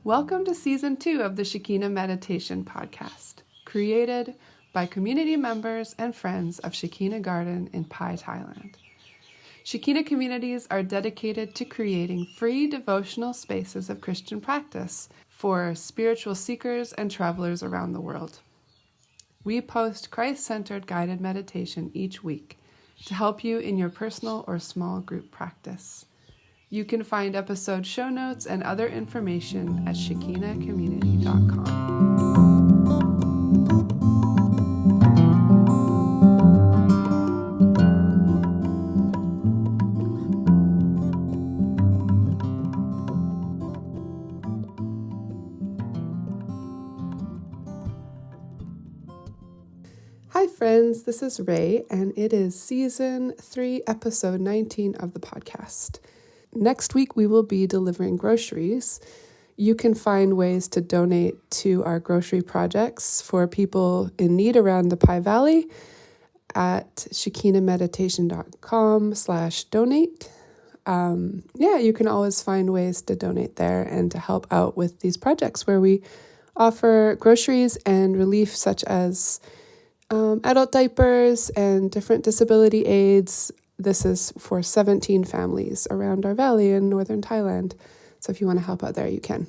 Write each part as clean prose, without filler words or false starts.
Welcome to Season 2 of the Shekinah Meditation Podcast, created by community members and friends of Shekinah Garden in Pai, Thailand. Shekinah communities are dedicated to creating free devotional spaces of Christian practice for spiritual seekers and travelers around the world. We post Christ-centered guided meditation each week to help you in your personal or small group practice. You can find episode show notes and other information at shekinah.com. Hi friends, this is Ray, and it is Season 3, Episode 19 of the podcast. Next week, we will be delivering groceries. You can find ways to donate to our grocery projects for people in need around the Pai Valley at shekinahmeditation.com/donate. You can always find ways to donate there and to help out with these projects where we offer groceries and relief such as adult diapers and different disability aids. This is for 17 families around our valley in Northern Thailand. So if you want to help out there, you can.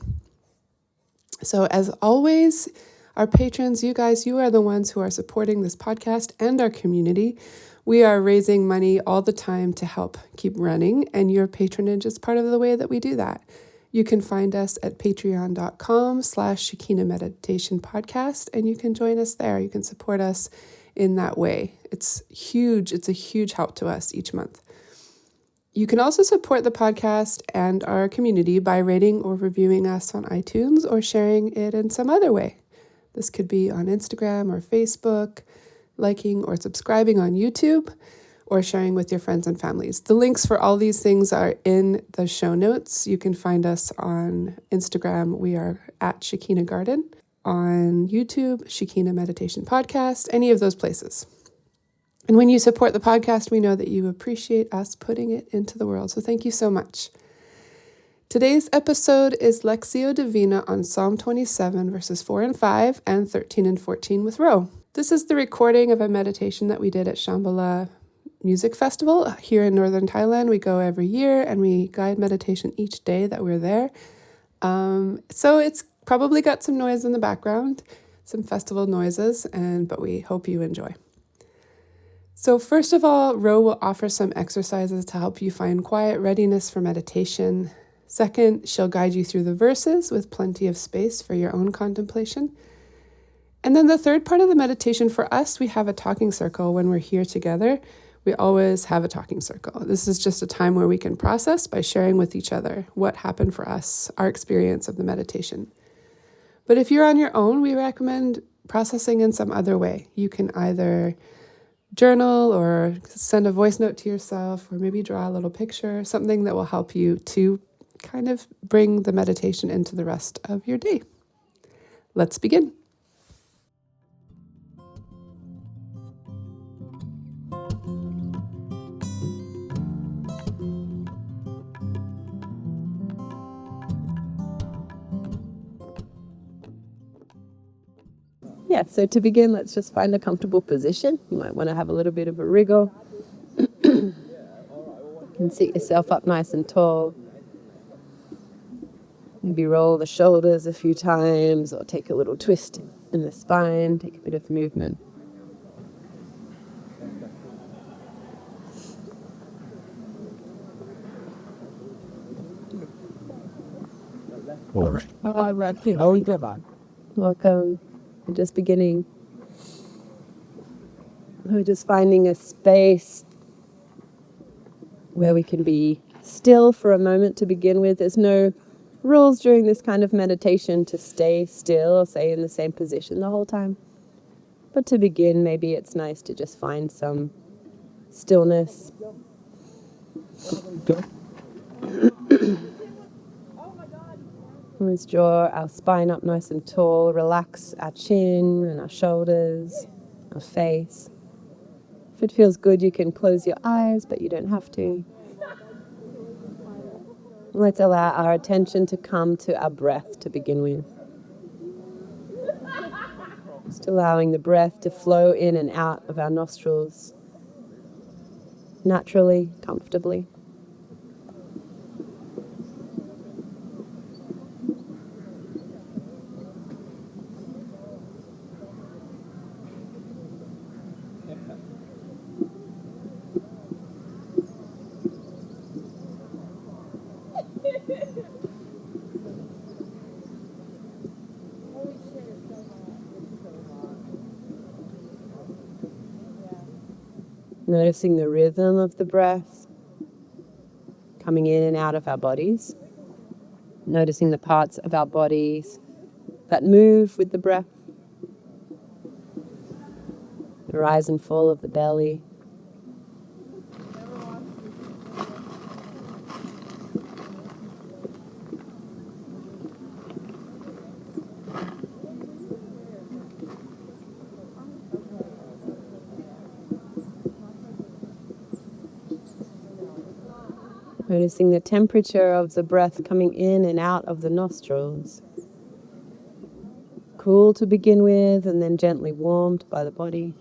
So as always, our patrons, you guys, you are the ones who are supporting this podcast and our community. We are raising money all the time to help keep running, and your patronage is part of the way that we do that. You can find us at patreon.com/Shekinah Meditation Podcast, and you can join us there. You can support us in that way. It's huge. It's a huge help to us each month. You can also support the podcast and our community by rating or reviewing us on iTunes or sharing it in some other way. This could be on Instagram or Facebook, liking or subscribing on YouTube, or sharing with your friends and families. The links for all these things are in the show notes. You can find us on Instagram. We are at Shekinah Garden. On YouTube, Shekinah Meditation Podcast, any of those places. And when you support the podcast, we know that you appreciate us putting it into the world. So thank you so much. Today's episode is lectio divina on Psalm 27, verses 4 and 5, and 13 and 14 with Ro. This is the recording of a meditation that we did at Shambhala Music Festival here in Northern Thailand. We go every year and we guide meditation each day that we're there. So it's probably got some noise in the background, some festival noises, but we hope you enjoy. So first of all, Ro will offer some exercises to help you find quiet readiness for meditation. Second, she'll guide you through the verses with plenty of space for your own contemplation. And then the third part of the meditation for us, we have a talking circle when we're here together. We always have a talking circle. This is just a time where we can process by sharing with each other what happened for us, our experience of the meditation. But if you're on your own, we recommend processing in some other way. You can either journal or send a voice note to yourself, or maybe draw a little picture, something that will help you to kind of bring the meditation into the rest of your day. Let's begin. Yeah, so to begin, let's just find a comfortable position. You might want to have a little bit of a wriggle. You can sit yourself up nice and tall. Maybe roll the shoulders a few times or take a little twist in the spine, take a bit of movement. Welcome. We're just beginning. We're just finding a space where we can be still for a moment to begin with. There's no rules during this kind of meditation to stay still or stay in the same position the whole time. But to begin, maybe it's nice to just find some stillness. Let's draw our spine up nice and tall, relax our chin and our shoulders, our face. If it feels good, you can close your eyes, but you don't have to. Let's allow our attention to come to our breath to begin with. Just allowing the breath to flow in and out of our nostrils naturally, comfortably. Noticing the rhythm of the breath coming in and out of our bodies. Noticing the parts of our bodies that move with the breath. The rise and fall of the belly. Noticing the temperature of the breath coming in and out of the nostrils. Cool to begin with, and then gently warmed by the body.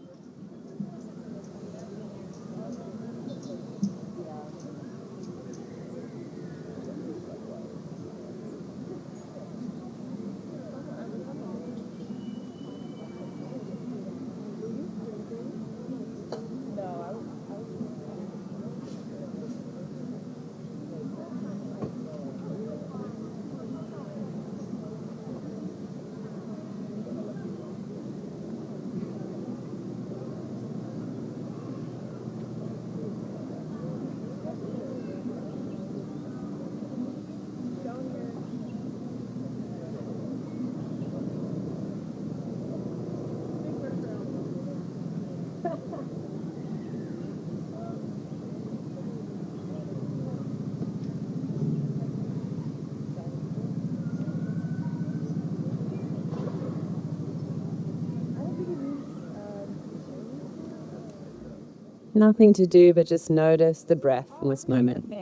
Nothing to do but just notice the breath in this moment.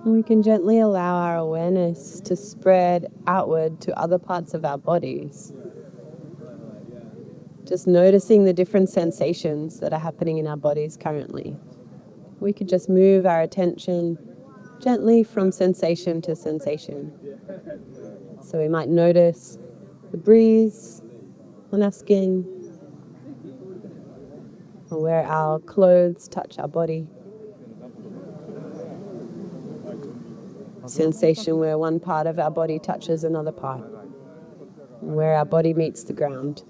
And we can gently allow our awareness to spread outward to other parts of our bodies. Just noticing the different sensations that are happening in our bodies currently. We could just move our attention gently from sensation to sensation. So we might notice the breeze on our skin, or where our clothes touch our body. Sensation where one part of our body touches another part, where our body meets the ground.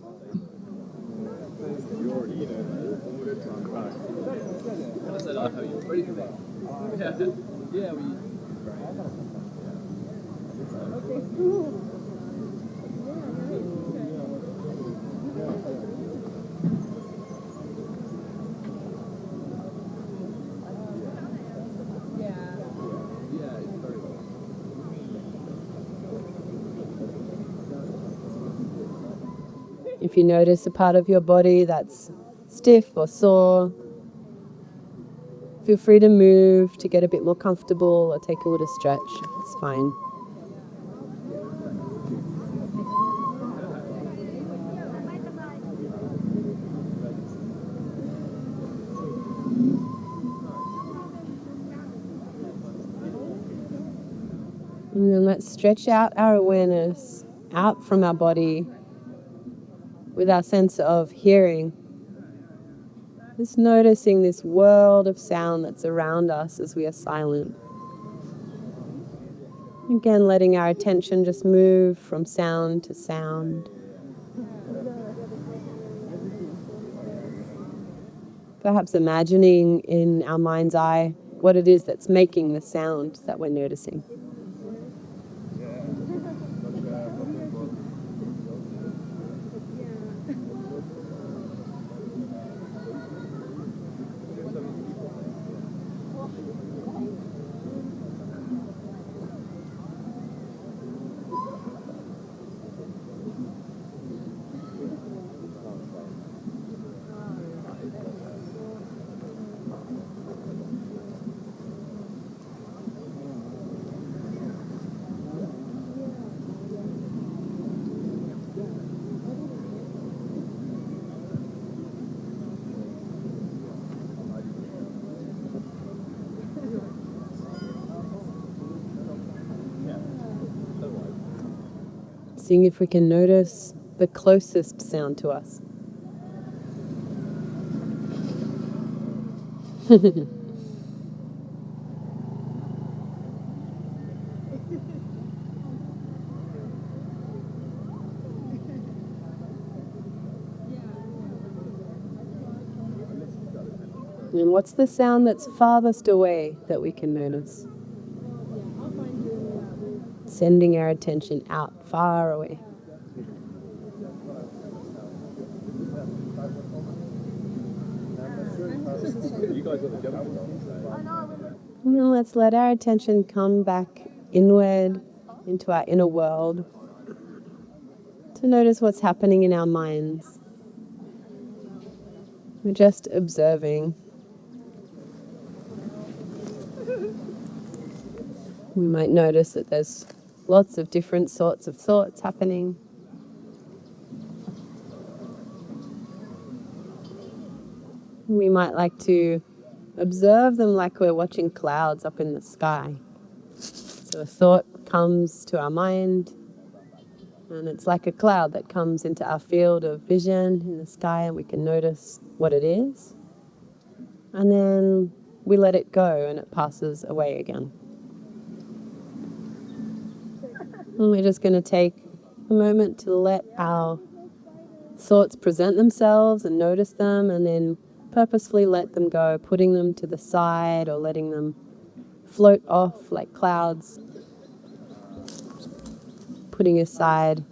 If you notice a part of your body that's stiff or sore, feel free to move to get a bit more comfortable or take a little stretch. It's fine. And then let's stretch out our awareness out from our body with our sense of hearing. Just noticing this world of sound that's around us as we are silent. Again, letting our attention just move from sound to sound. Perhaps imagining in our mind's eye what it is that's making the sound that we're noticing. Seeing if we can notice the closest sound to us. And what's the sound that's farthest away that we can notice? Sending our attention out, far away. Now let's let our attention come back inward into our inner world to notice what's happening in our minds. We're just observing. We might notice that there's lots of different sorts of thoughts happening. We might like to observe them like we're watching clouds up in the sky. So a thought comes to our mind, and it's like a cloud that comes into our field of vision in the sky, and we can notice what it is. And then we let it go and it passes away again. And we're just going to take a moment to let our thoughts present themselves and notice them, and then purposefully let them go, putting them to the side or letting them float off like clouds, putting aside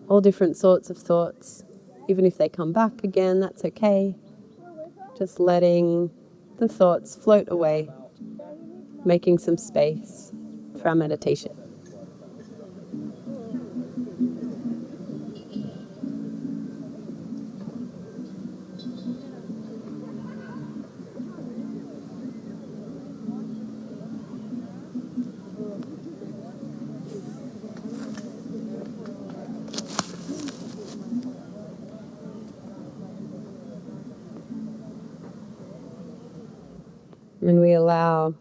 all different sorts of thoughts. Even if they come back again, that's okay. Just letting the thoughts float away, making some space for our meditation. And we allow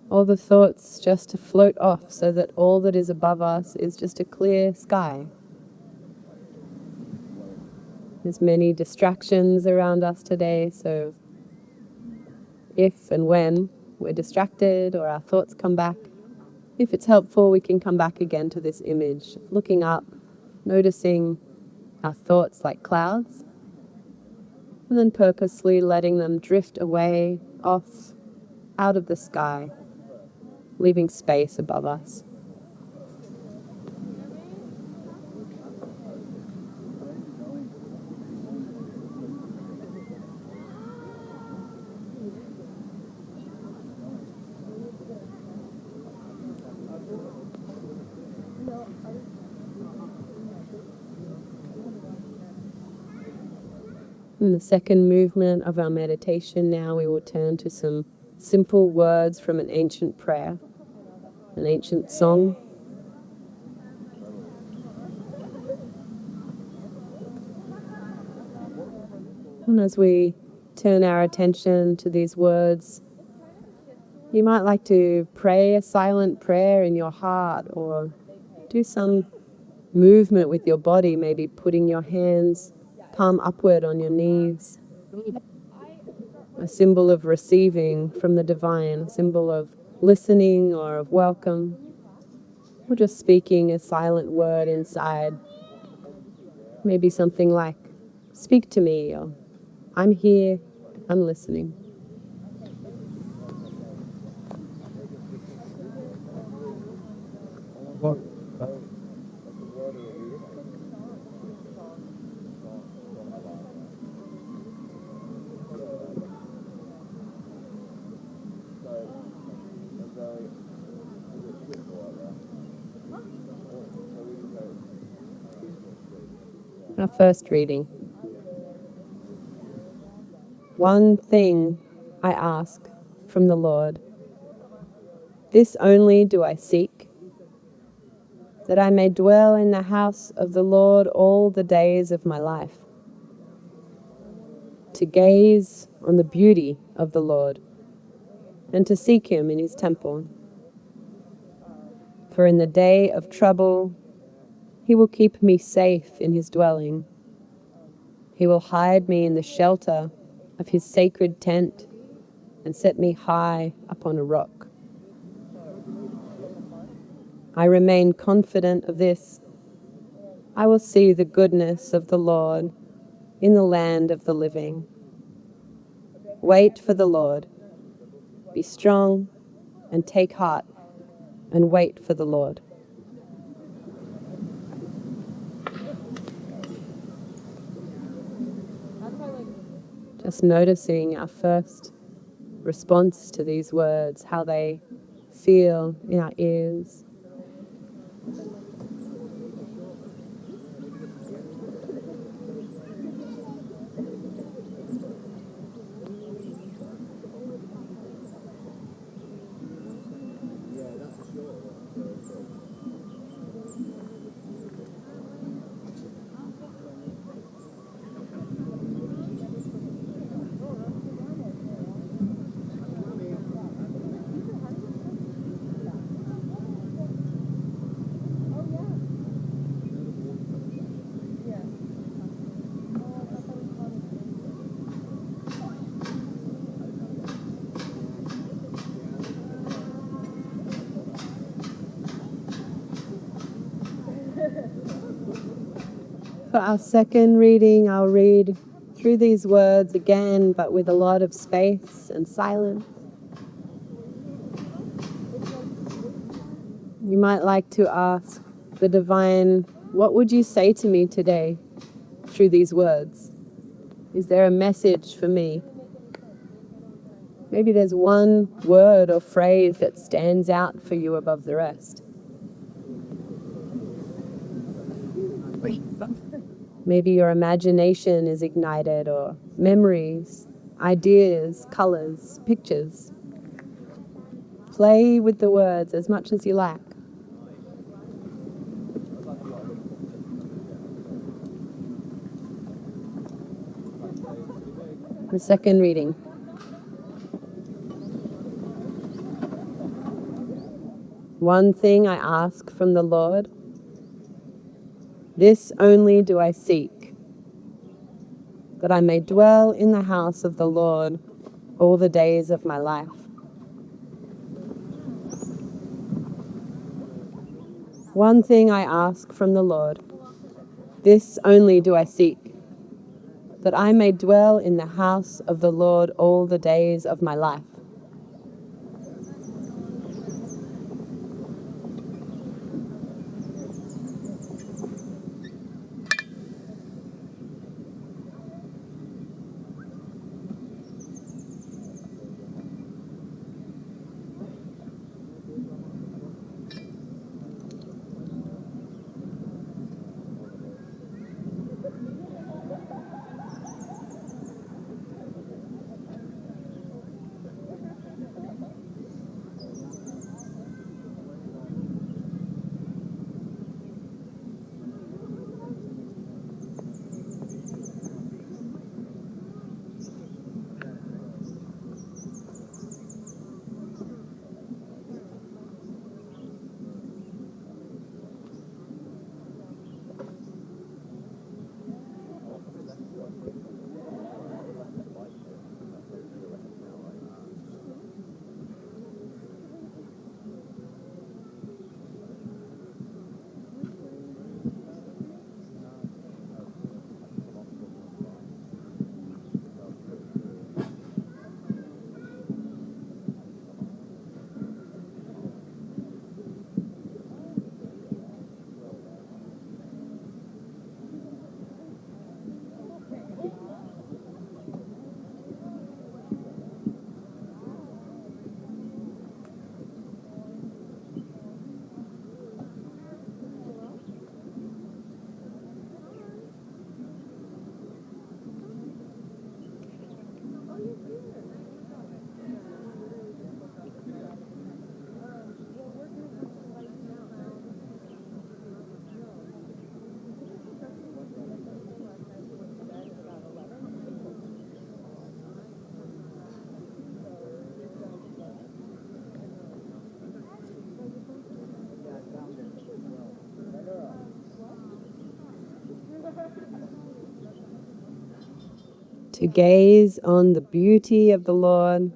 all the thoughts just to float off so that all that is above us is just a clear sky. There's many distractions around us today, so if and when we're distracted or our thoughts come back, if it's helpful, we can come back again to this image, looking up, noticing our thoughts like clouds, and then purposely letting them drift away, off, out of the sky, leaving space above us. In the second movement of our meditation now, we will turn to some simple words from an ancient prayer, an ancient song. And as we turn our attention to these words, you might like to pray a silent prayer in your heart or do some movement with your body, maybe putting your hands palm upward on your knees. A symbol of receiving from the divine, a symbol of listening or of welcome, or just speaking a silent word inside. Maybe something like, "Speak to me," or "I'm here, I'm listening." Our first reading. One thing I ask from the Lord, this only do I seek, that I may dwell in the house of the Lord all the days of my life, to gaze on the beauty of the Lord, and to seek him in his temple. For in the day of trouble, he will keep me safe in his dwelling. He will hide me in the shelter of his sacred tent and set me high upon a rock. I remain confident of this. I will see the goodness of the Lord in the land of the living. Wait for the Lord. Be strong and take heart and wait for the Lord. Just noticing our first response to these words, how they feel in our ears. For our second reading, I'll read through these words again, but with a lot of space and silence. You might like to ask the Divine, what would you say to me today through these words? Is there a message for me? Maybe there's one word or phrase that stands out for you above the rest. Maybe your imagination is ignited, or memories, ideas, colors, pictures. Play with the words as much as you like. The second reading. One thing I ask from the Lord, this only do I seek, that I may dwell in the house of the Lord all the days of my life. One thing I ask from the Lord, this only do I seek, that I may dwell in the house of the Lord all the days of my life. to gaze on the beauty of the Lord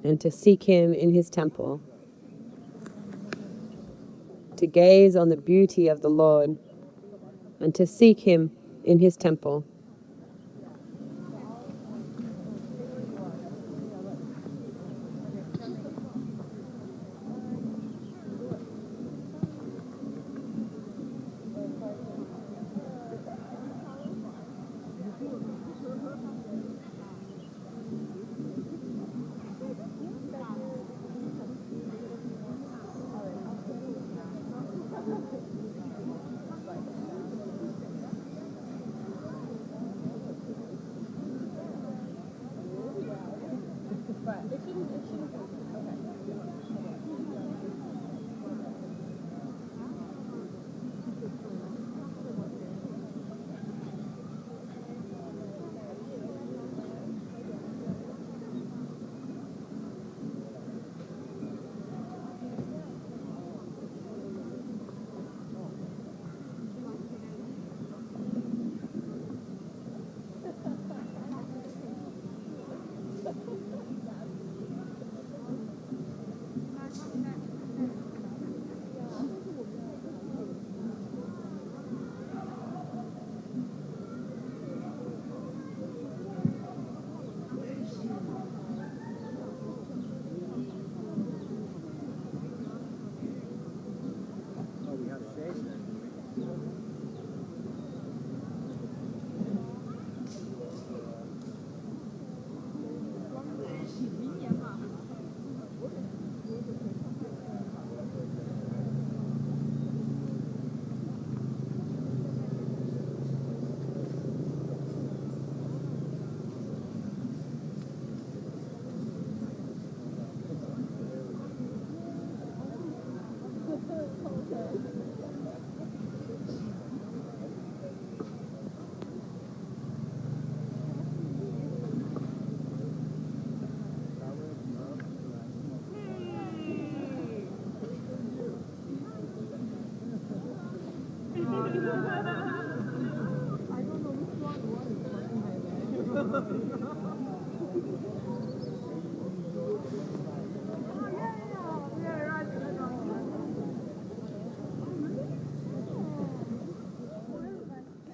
and to seek Him in His temple. To gaze on the beauty of the Lord and to seek Him in His temple.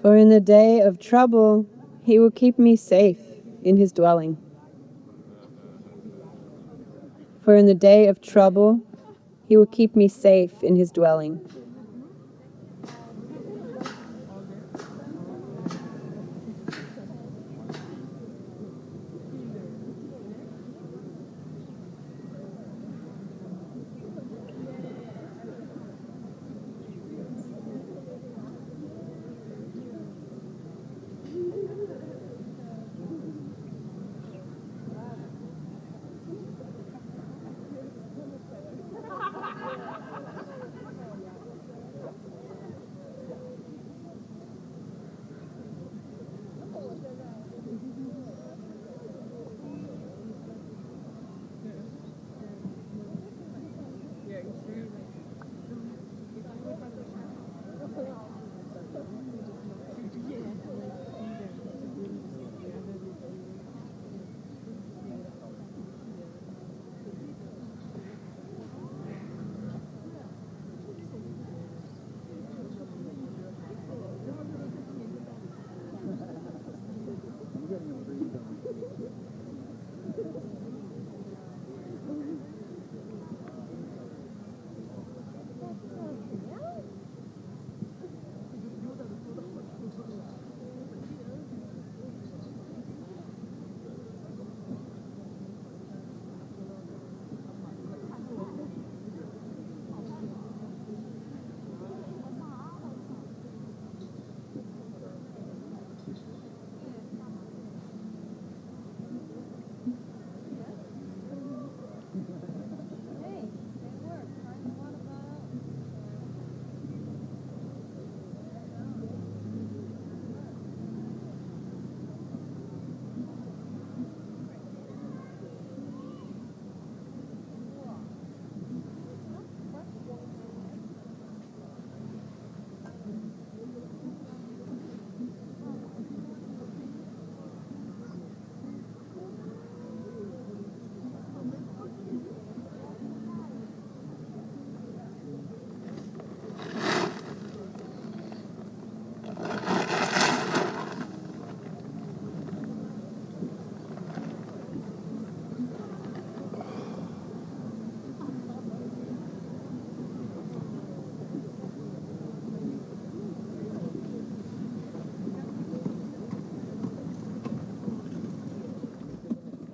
For in the day of trouble, He will keep me safe in His dwelling. For in the day of trouble, He will keep me safe in His dwelling.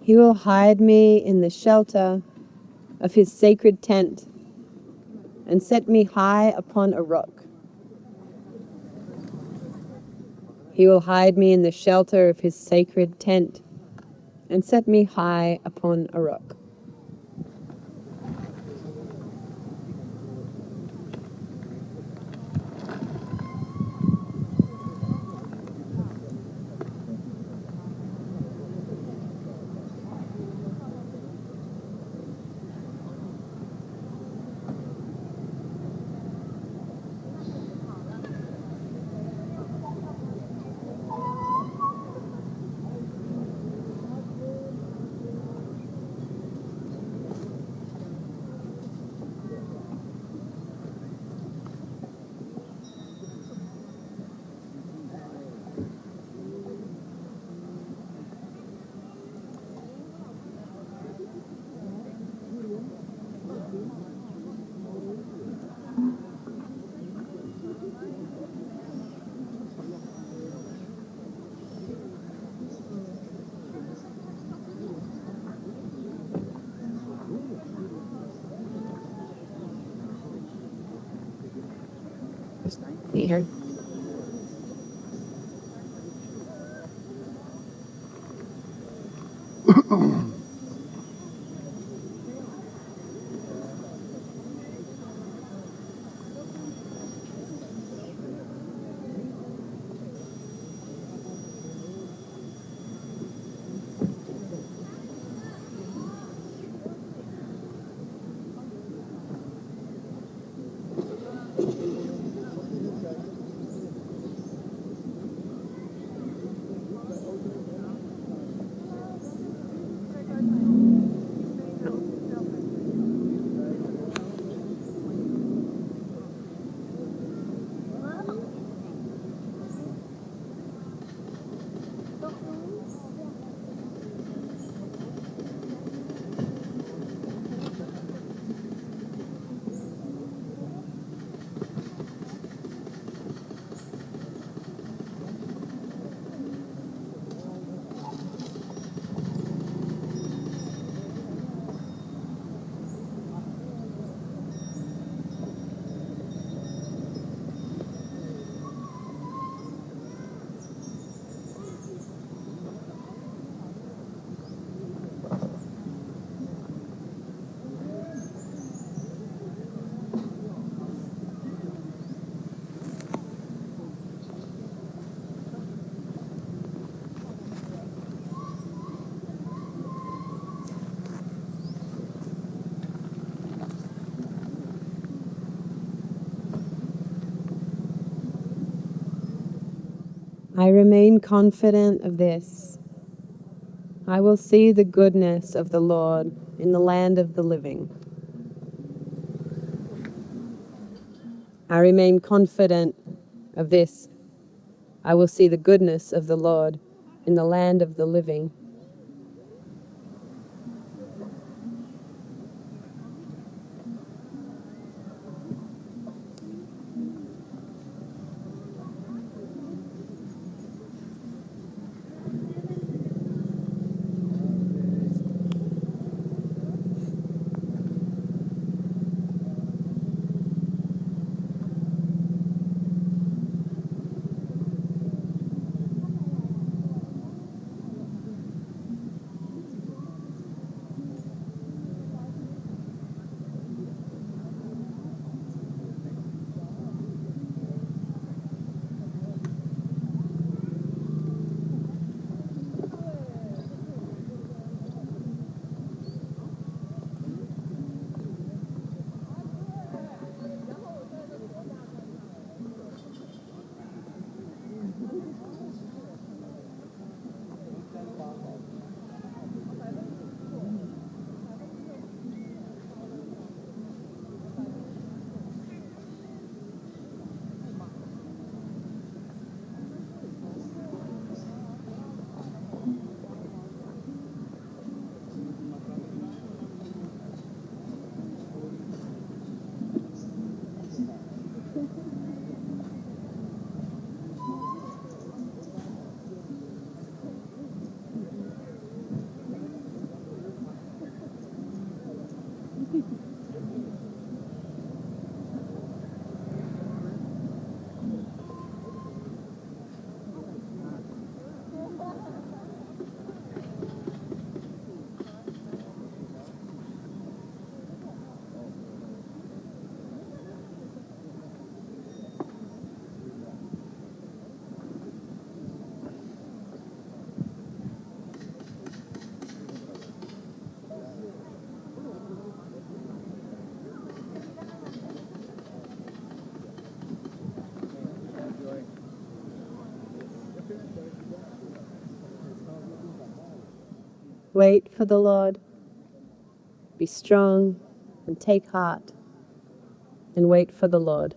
He will hide me in the shelter of his sacred tent and set me high upon a rock. He will hide me in the shelter of his sacred tent and set me high upon a rock. Here. I remain confident of this. I will see the goodness of the Lord in the land of the living. I remain confident of this. I will see the goodness of the Lord in the land of the living. Wait for the Lord. Be strong and take heart and wait for the Lord.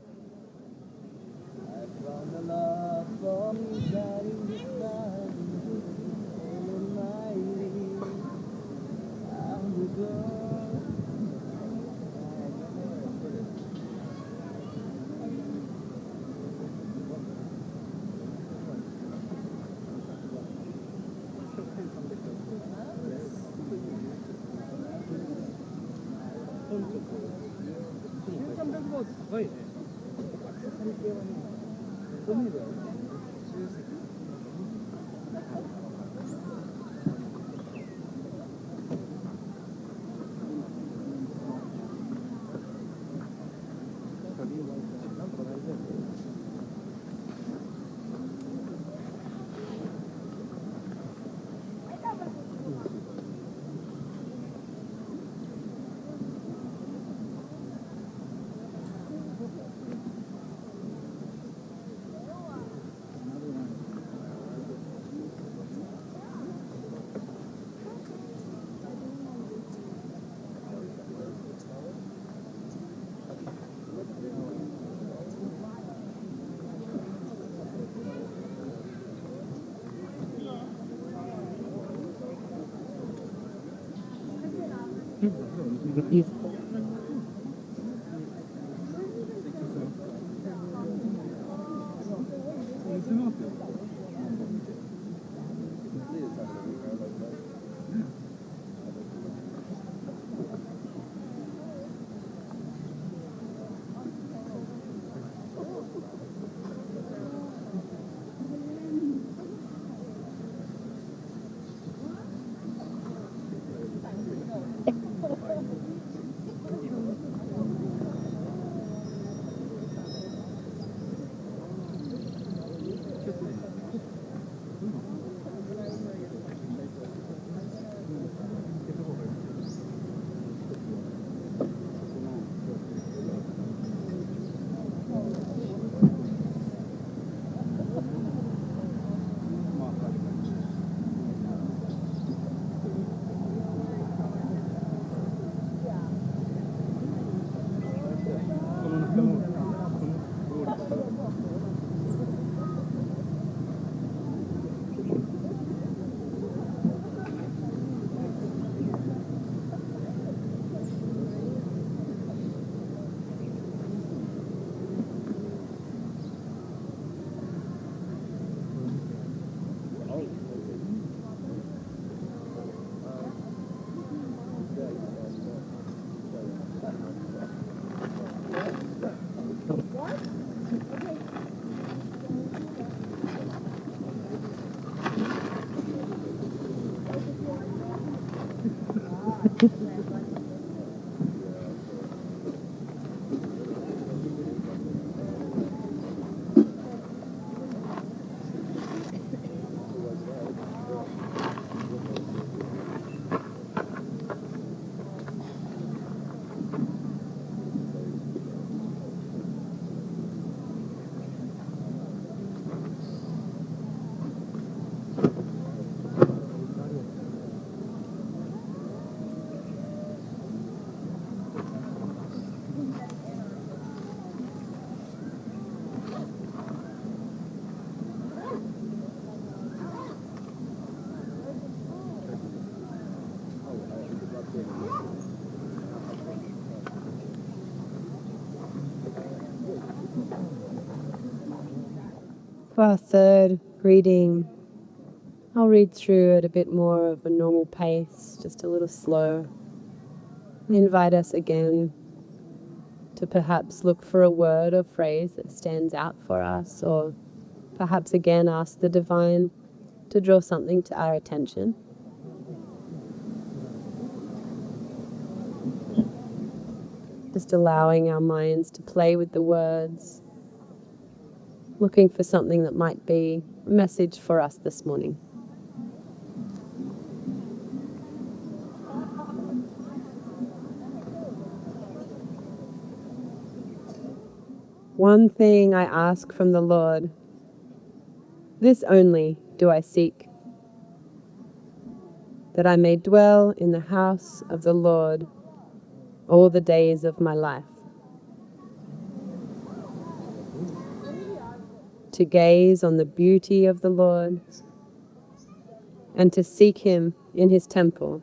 For our third reading, I'll read through at a bit more of a normal pace, just a little slow. Invite us again to perhaps look for a word or phrase that stands out for us, or perhaps again ask the divine to draw something to our attention. Just allowing our minds to play with the words, looking for something that might be a message for us this morning. One thing I ask from the Lord, this only do I seek, that I may dwell in the house of the Lord all the days of my life, to gaze on the beauty of the Lord and to seek him in his temple.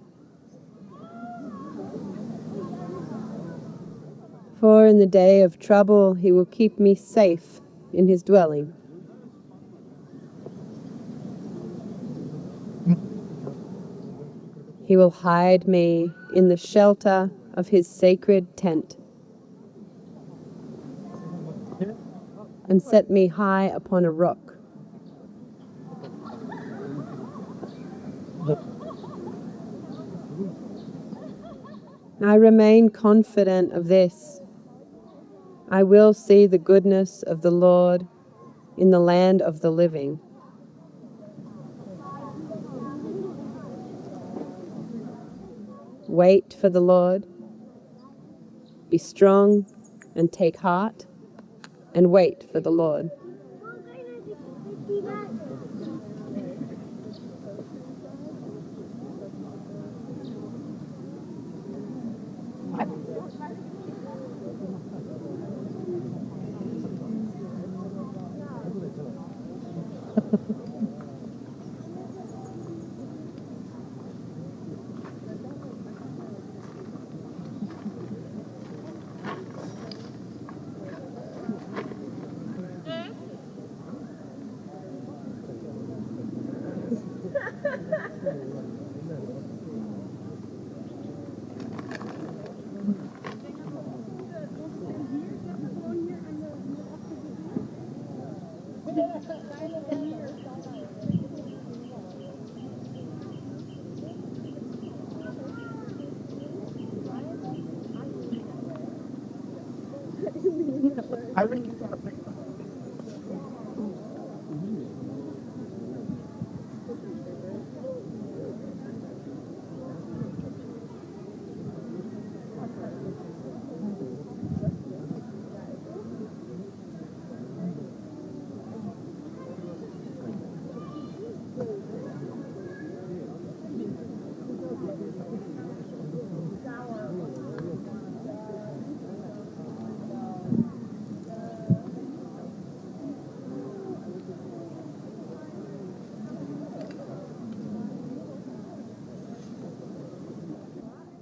For in the day of trouble he will keep me safe in his dwelling. He will hide me in the shelter of his sacred tent and set me high upon a rock. I remain confident of this. I will see the goodness of the Lord in the land of the living. Wait for the Lord. Be strong and take heart, and wait for the Lord.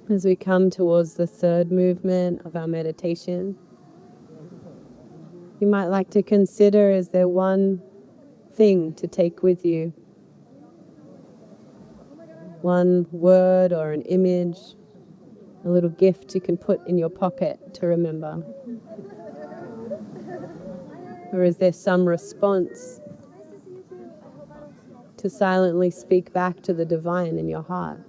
As we come towards the third movement of our meditation, you might like to consider, is there one thing to take with you? One word or an image, a little gift you can put in your pocket to remember? Or is there some response to silently speak back to the divine in your heart?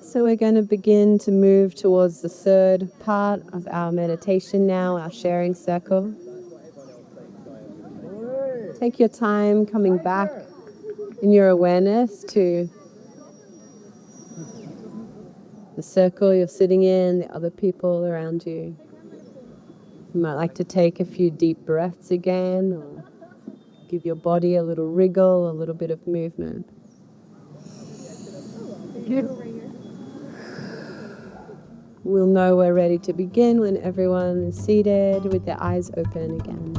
So we're going to begin to move towards the third part of our meditation now, our sharing circle. Take your time coming back in your awareness to the circle you're sitting in, the other people around you. You might like to take a few deep breaths again, or give your body a little wriggle, a little bit of movement. We'll know we're ready to begin when everyone is seated with their eyes open again.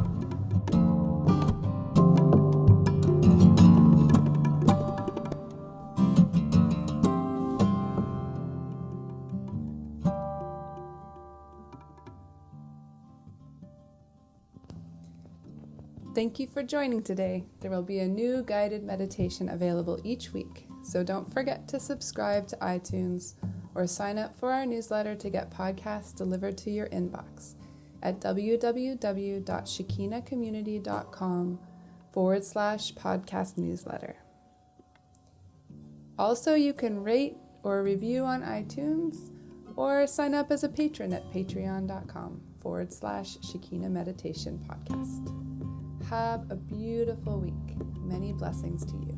Thank you for joining today. There will be a new guided meditation available each week, so don't forget to subscribe to iTunes or sign up for our newsletter to get podcasts delivered to your inbox at www.shekinahcommunity.com/podcast newsletter. Also, you can rate or review on iTunes or sign up as a patron at patreon.com/Shekinah Meditation Podcast. Have a beautiful week. Many blessings to you.